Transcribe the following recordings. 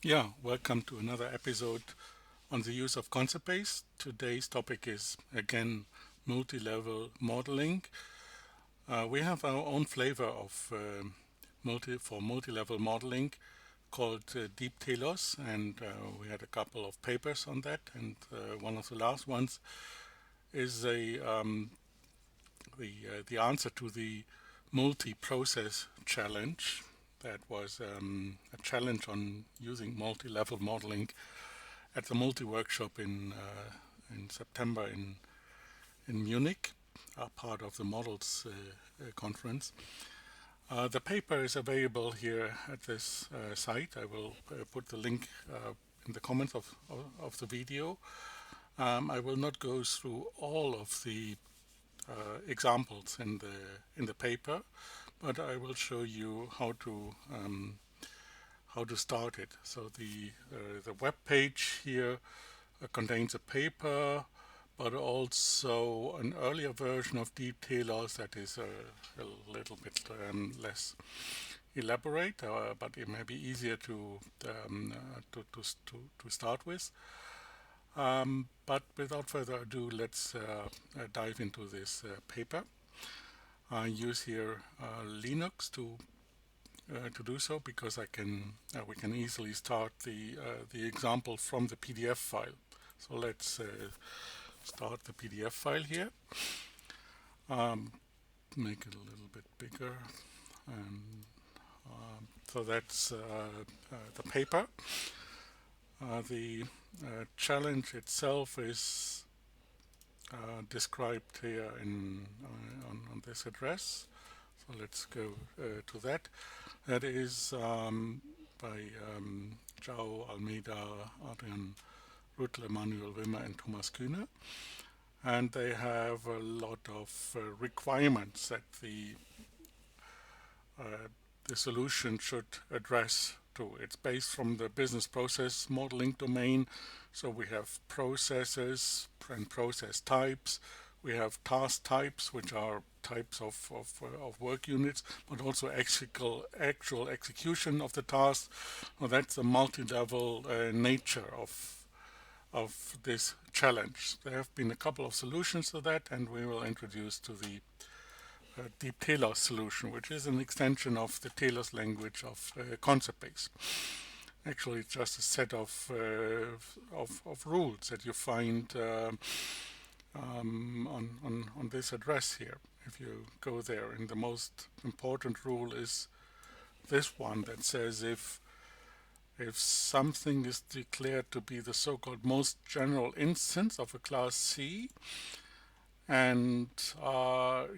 Yeah, welcome to another episode on the use of ConceptBase. Today's topic is again multi-level modeling. We have our own flavor of multi-level modeling called DeepTelos, and we had a couple of papers on that. And one of the last ones is the answer to the multi-process challenge. That was a challenge on using multi-level modeling at the multi-workshop in September in Munich, part of the Models conference. The paper is available here at this site. I will put the link in the comments of the video. I will not go through all of the examples in the paper, but I will show you how to start it. So the web page here contains a paper, but also an earlier version of DeepTelos that is a little bit less elaborate, but it may be easier to start with. But without further ado, let's dive into this paper. I use here Linux to do so because we can easily start the example from the PDF file. So let's start the PDF file here. Make it a little bit bigger, and so that's the paper. The challenge itself is described here on this address. So let's go to that. That is by João Almeida, Adrian Rüttler, Manuel Wimmer, and Thomas Kühne. And they have a lot of requirements that the solution should address to. It's based from the business process modeling domain. So we have processes and process types. We have task types, which are types of work units, but also actual execution of the task. Well, that's the multi-level nature of this challenge. There have been a couple of solutions to that, and we will introduce to the DeepTelos solution, which is an extension of the Telos language of ConceptBase. Actually, it's just a set of rules that you find on this address here. If you go there, and the most important rule is this one that says if something is declared to be the so-called most general instance of a class C, and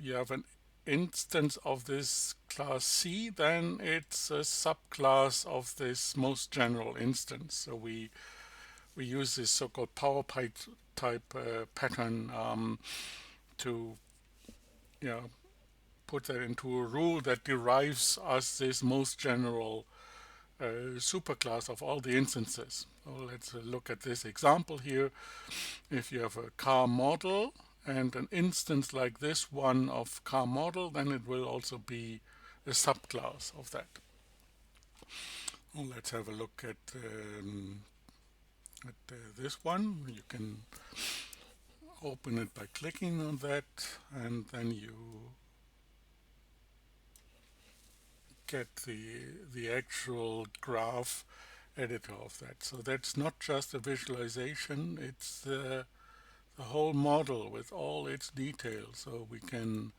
you have an instance of this class C, then it's a subclass of this most general instance. So we use this so-called PowerPoint type pattern to put that into a rule that derives us this most general superclass of all the instances. So let's look at this example here. If you have a car model and an instance like this one of car model, then it will also be a subclass of that. Well, let's have a look at this one. You can open it by clicking on that, and then you get the actual graph editor of that. So that's not just a visualization, it's the whole model with all its details. So we can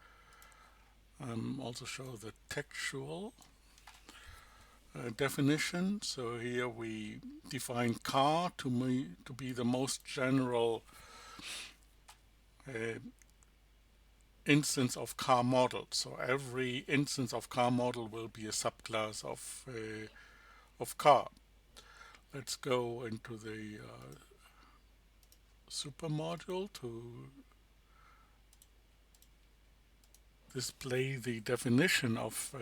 also show the textual definition. So here we define car to be the most general instance of car model. So every instance of car model will be a subclass of car. Let's go into the super module to display the definition of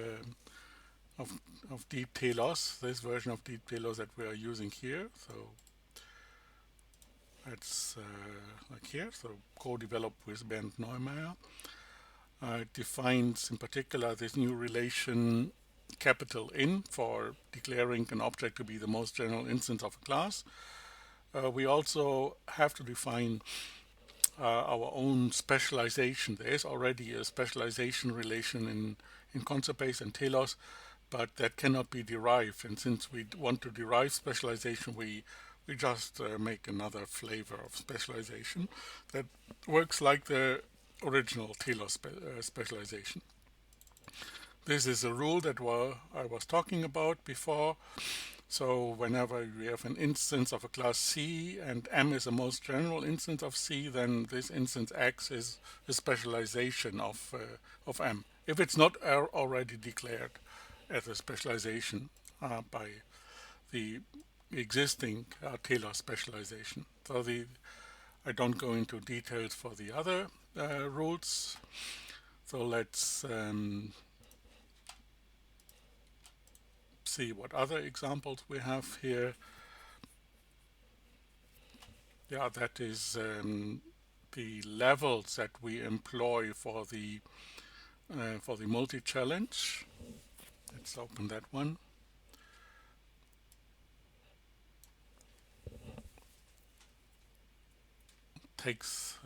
DeepTelos, this version of DeepTelos that we are using here. So that's like here, so co-developed with Bernd Neumeier. It defines in particular this new relation capital N for declaring an object to be the most general instance of a class. We also have to define our own specialization. There is already a specialization relation in ConceptBase and Telos, but that cannot be derived. And since we want to derive specialization, we just make another flavor of specialization that works like the original Telos specialization. This is a rule that I was talking about before. So whenever we have an instance of a class C and M is the most general instance of C, then this instance X is a specialization of M. If it's not already declared as a specialization by the existing Telos specialization. So I don't go into details for the other rules. So let's see what other examples we have here. Yeah, that is the levels that we employ for the multi-challenge. Let's open that one. Takes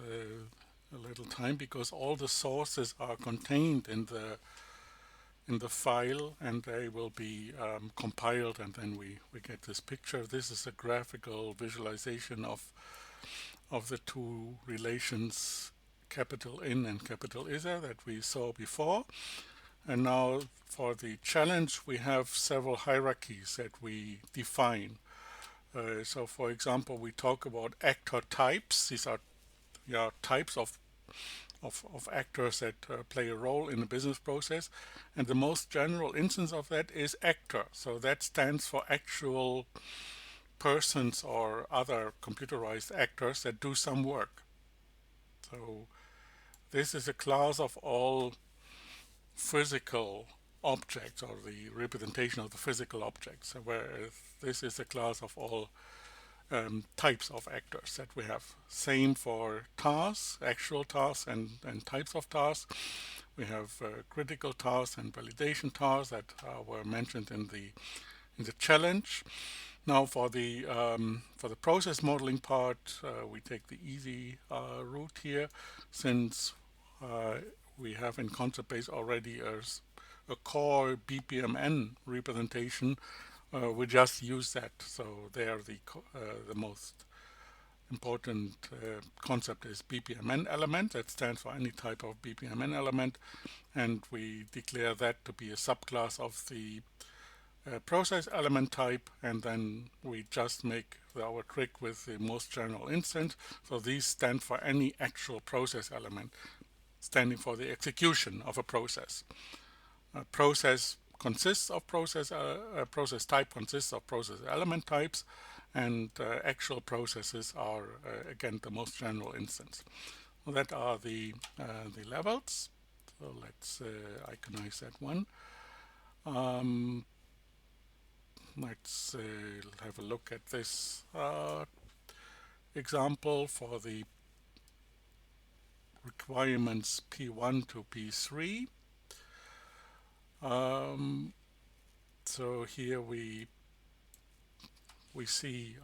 a little time because all the sources are contained in the file, and they will be compiled, and then we get this picture. This is a graphical visualization of the two relations, capital N and capital ISA, that we saw before. And now for the challenge, we have several hierarchies that we define. So for example, we talk about actor types. These are types of actors that play a role in the business process, and the most general instance of that is actor. So that stands for actual persons or other computerized actors that do some work. So this is a class of all physical objects, or the representation of the physical objects, whereas this is a class of all types of actors that we have. Same for tasks, actual tasks and types of tasks. We have critical tasks and validation tasks that were mentioned in the challenge. Now for the process modeling part, we take the easy route here, since we have in ConceptBase already a core BPMN representation. We just use that, so there the most important concept is BPMN element. That stands for any type of BPMN element, and we declare that to be a subclass of the process element type, and then we just make our trick with the most general instance. So these stand for any actual process element, standing for the execution of a process. A process consists of process type consists of process element types, and actual processes are again the most general instance. Well, that are the levels. So let's iconize that one. Let's have a look at this example for the requirements P1 to P3. So here we see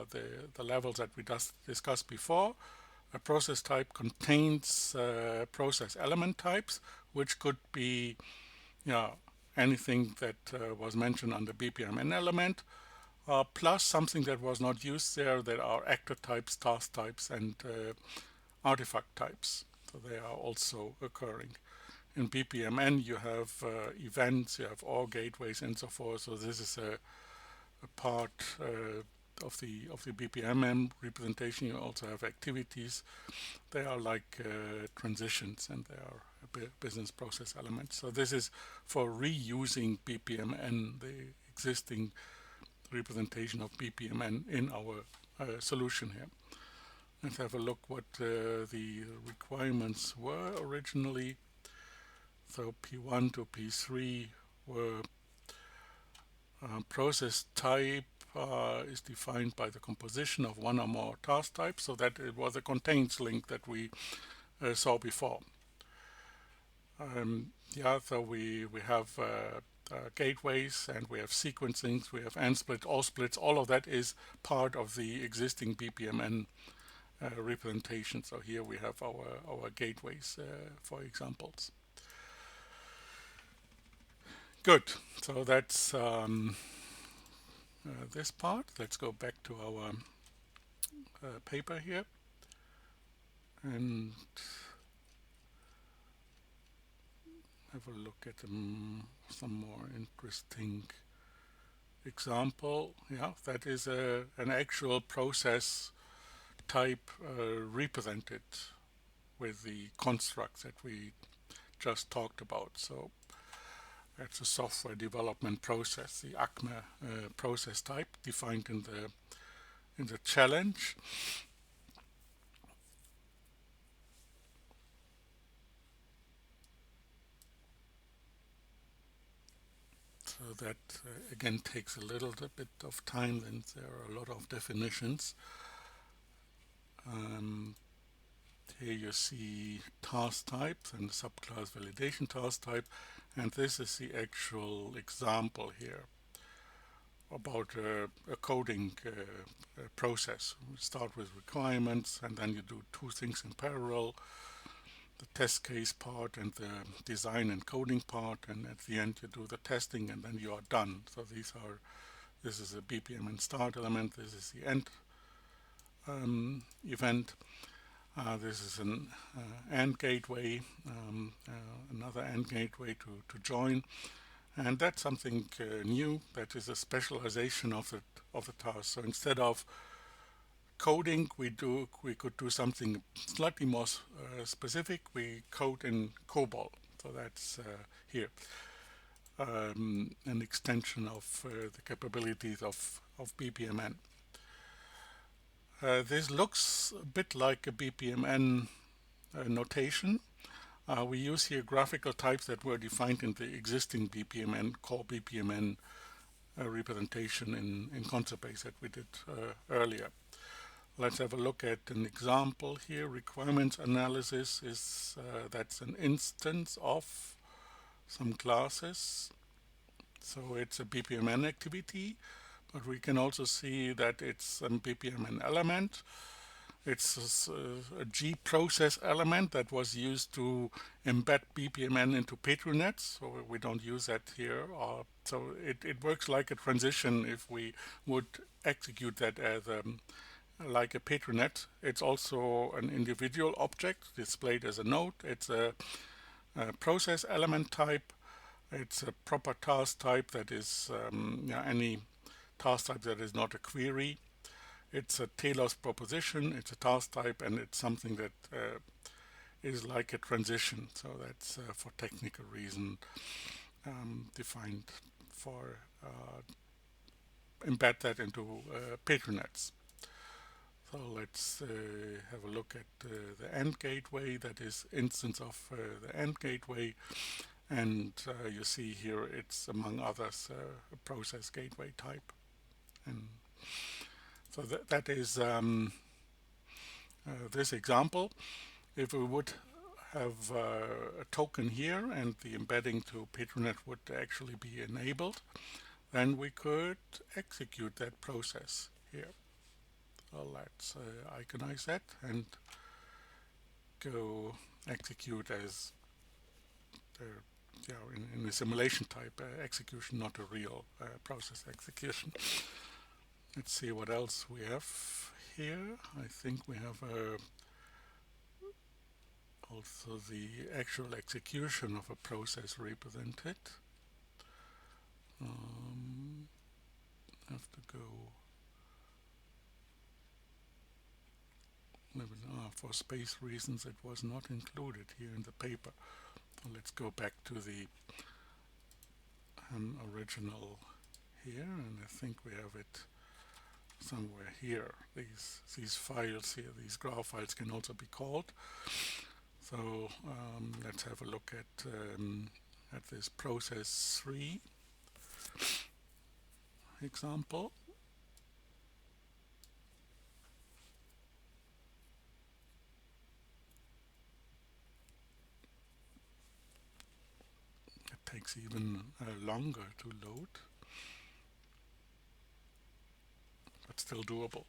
the levels that we just discussed before. A process type contains process element types, which could be anything that was mentioned under BPMN element, plus something that was not used there, that are actor types, task types, and artifact types. So they are also occurring. In BPMN you have events, you have OR gateways, and so forth. So this is a part of the BPMN representation. You also have activities. They are like transitions, and they are business process elements. So this is for reusing BPMN, the existing representation of BPMN in our solution here. Let's have a look what the requirements were originally. So P1 to P3 were process type is defined by the composition of one or more task types, so that it was a contains link that we saw before. So we have gateways, and we have sequencings, we have AND split, all splits. All of that is part of the existing BPMN representation. So here we have our gateways for examples. Good. So that's this part. Let's go back to our paper here and have a look at some more interesting example. Yeah, that is an actual process type represented with the constructs that we just talked about. So that's a software development process, the ACME process type defined in the challenge. So that again takes a little bit of time, and there are a lot of definitions. Here you see task types and subclass validation task type, and this is the actual example here about a coding process. We start with requirements, and then you do two things in parallel: the test case part and the design and coding part, and at the end you do the testing, and then you are done. So this is a BPMN start element, this is the end event. This is an AND gateway, another AND gateway to join, and that's something new. That is a specialization of the task. So instead of coding, we could do something slightly more specific. We code in COBOL, so that's here an extension of the capabilities of BPMN. This looks a bit like a BPMN notation. We use here graphical types that were defined in the existing BPMN, core BPMN representation in ConceptBase that we did earlier. Let's have a look at an example here. Requirements analysis is that's an instance of some classes. So it's a BPMN activity, but we can also see that it's a BPMN element. It's a G process element that was used to embed BPMN into Petrinets, so we don't use that here. So it works like a transition if we would execute that as like a Petrinet. It's also an individual object displayed as a node. It's a process element type. It's a proper task type that is any task type that is not a query. It's a Telos proposition, it's a task type, and it's something that is like a transition. So that's for technical reason defined for embed that into Petrinets. So let's have a look at the AND gateway. That is instance of the AND gateway, and you see here it's among others a process gateway type. And so that is this example. If we would have a token here and the embedding to Petrinet would actually be enabled, then we could execute that process here. So let's iconize that and go execute as in a simulation type execution, not a real process execution. Let's see what else we have here. I think we have also the actual execution of a process represented. Have to go. For space reasons, it was not included here in the paper. Let's go back to the original here, and I think we have it somewhere here. These files here, these graph files can also be called. So let's have a look at this process 3 example. takes even longer to load, but still doable.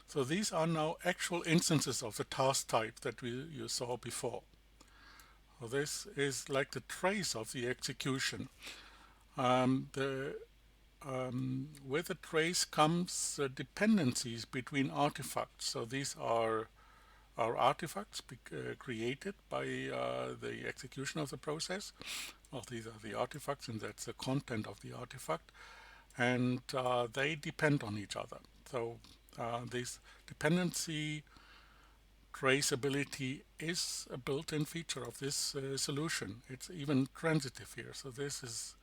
So these are now actual instances of the task type that you saw before. So this is like the trace of the execution. With the trace comes dependencies between artifacts. So these are artifacts created by the execution of the process. Well, these are the artifacts, and that's the content of the artifact, and they depend on each other. So this dependency traceability is a built-in feature of this solution. It's even transitive here. So this is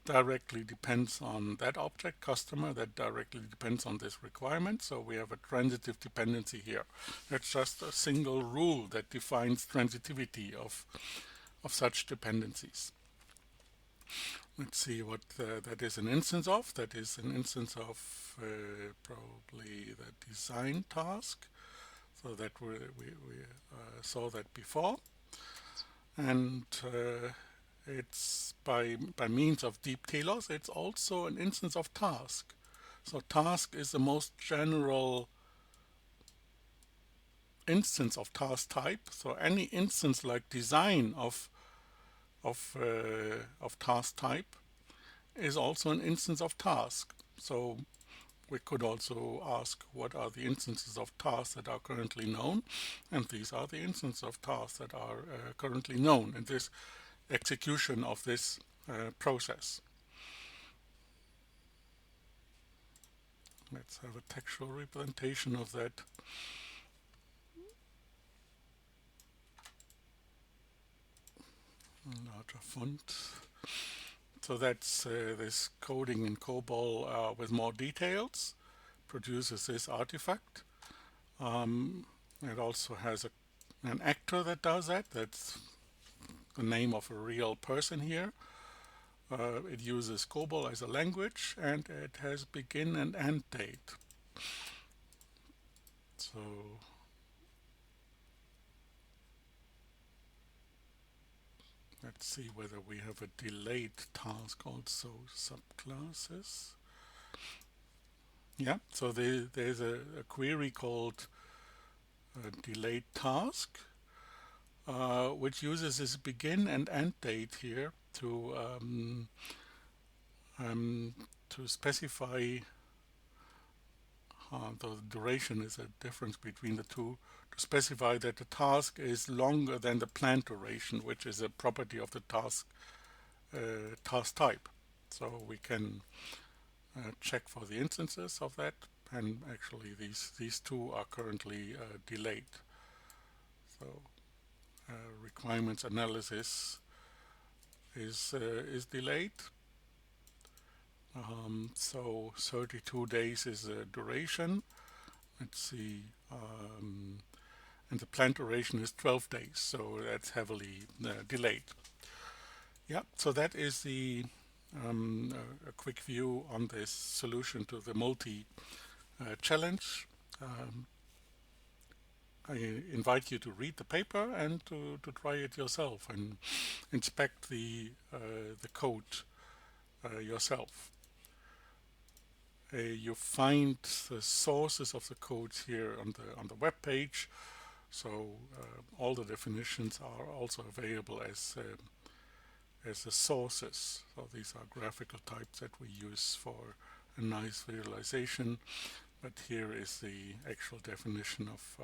directly depends on that object customer, that directly depends on this requirement. So we have a transitive dependency here. That's just a single rule that defines transitivity of such dependencies. Let's see what that is an instance of. That is an instance of probably the design task. So that we saw that before. And it's by means of DeepTelos, it's also an instance of task. So task is the most general instance of task type. So any instance like design of task type is also an instance of task. So we could also ask what are the instances of tasks that are currently known, and these are the instances of tasks that are currently known in this execution of this process. Let's have a textual representation of that. Larger font. So that's this coding in COBOL with more details produces this artifact. It also has an actor that does that. That's the name of a real person here. It uses COBOL as a language, and it has begin and end date. So let's see whether we have a delayed task also, subclasses. Yeah, so there's a query called delayed task, which uses this begin and end date here to specify the duration is a difference between the two, to specify that the task is longer than the planned duration, which is a property of the task type. So we can check for the instances of that, and actually these two are currently delayed. So requirements analysis is delayed. So 32 days is the duration. Let's see, and the planned duration is 12 days, so that's heavily delayed. Yeah, so that is the a quick view on this solution to the multi-challenge. I invite you to read the paper and to try it yourself and inspect the code yourself. You find the sources of the codes here on the web page, so all the definitions are also available as the sources. So these are graphical types that we use for a nice visualization, but here is the actual definition of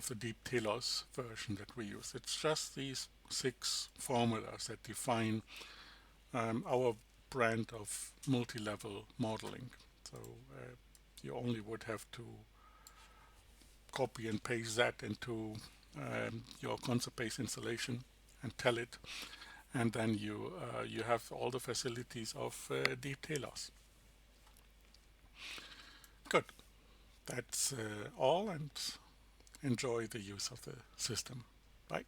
the DeepTelos version that we use. It's just these 6 formulas that define our brand of multi-level modeling. So you only would have to copy and paste that into your ConceptBase installation and tell it, and then you have all the facilities of DeepTelos. Good. That's all, and enjoy the use of the system. Bye.